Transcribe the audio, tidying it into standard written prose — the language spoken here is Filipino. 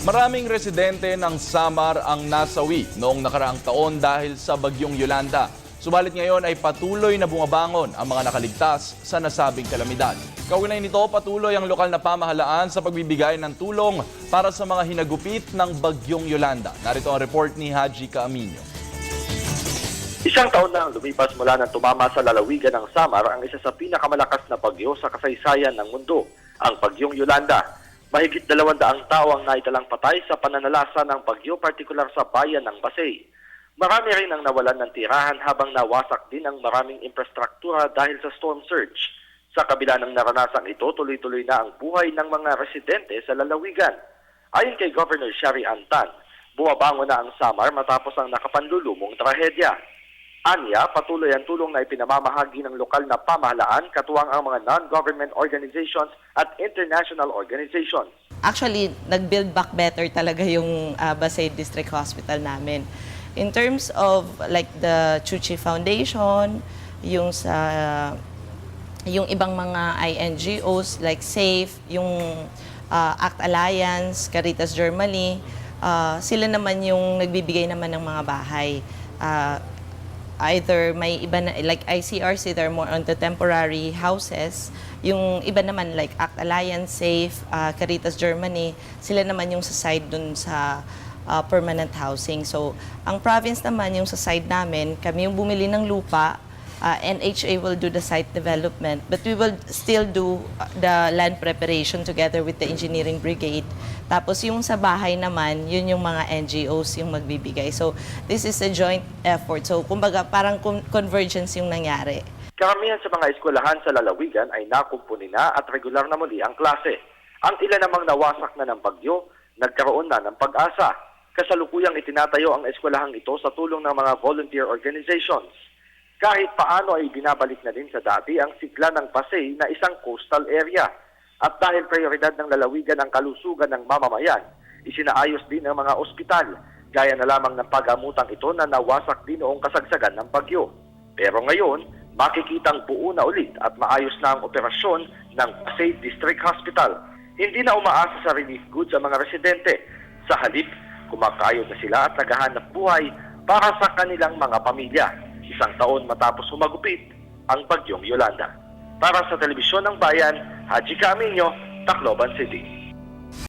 Maraming residente ng Samar ang nasawi noong nakaraang taon dahil sa bagyong Yolanda. Subalit ngayon ay patuloy na bumabangon ang mga nakaligtas sa nasabing kalamidad. Kaugnay nito, patuloy ang lokal na pamahalaan sa pagbibigay ng tulong para sa mga hinagupit ng bagyong Yolanda. Narito ang report ni Haji Caaminio. Isang taon na ang lumipas mula nang tumama sa lalawigan ng Samar ang isa sa pinakamalakas na bagyo sa kasaysayan ng mundo, ang bagyong Yolanda. Mahigit 200 tao ang naitalang patay sa pananalasa ng bagyo, partikular sa bayan ng Pasay. Marami rin ang nawalan ng tirahan habang nawasak din ang maraming infrastruktura dahil sa storm surge. Sa kabila ng naranasang ito, tuloy-tuloy na ang buhay ng mga residente sa lalawigan. Ayon kay Governor Shari Antan, bumabangon na ang Samar matapos ang nakapanlulumong trahedya. Anya, patuloy ang tulong na ipinamamahagi ng lokal na pamahalaan, katuwang ang mga non-government organizations at international organizations. Actually, nag-build back better talaga yung Pasay District Hospital namin. In terms of like the Chuchi Foundation, yung ibang mga INGOs like SAFE, yung ACT Alliance, Caritas Germany, sila naman yung nagbibigay naman ng mga bahay. Either may iba na, like ICRC, they're more on the temporary houses. Yung iba naman like ACT Alliance, SAFE, Caritas Germany, sila naman yung sa side dun sa permanent housing. So, ang province naman, yung sa side namin, kami yung bumili ng lupa, NHA will do the site development, but we will still do the land preparation together with the engineering brigade. Tapos yung sa bahay naman, yun yung mga NGOs yung magbibigay. So this is a joint effort. So kumbaga parang convergence yung nangyari. Karamihan sa mga eskwelahan sa lalawigan ay nakumpuni na at regular na muli ang klase. Ang ilan namang nawasak na ng bagyo, nagkaroon na ng pag-asa. Kasalukuyang itinatayo ang eskwelahang ito sa tulong ng mga volunteer organizations. Kahit paano ay binabalik na din sa dati ang sigla ng Pasay na isang coastal area. At dahil prioridad ng lalawigan ang kalusugan ng mamamayan, isinaayos din ang mga ospital, gaya na lamang ng pag-amutang ito na nawasak din noong kasagsagan ng bagyo. Pero ngayon, makikitang buo na ulit at maayos na ang operasyon ng Pasay District Hospital. Hindi na umaasa sa relief goods ang mga residente. Sa halip, kumakayod na sila at naghahanap buhay para sa kanilang mga pamilya. Isang taon matapos humagupit ang bagyong Yolanda. Para sa Telebisyon ng Bayan, Haji Caaminio, Tacloban City.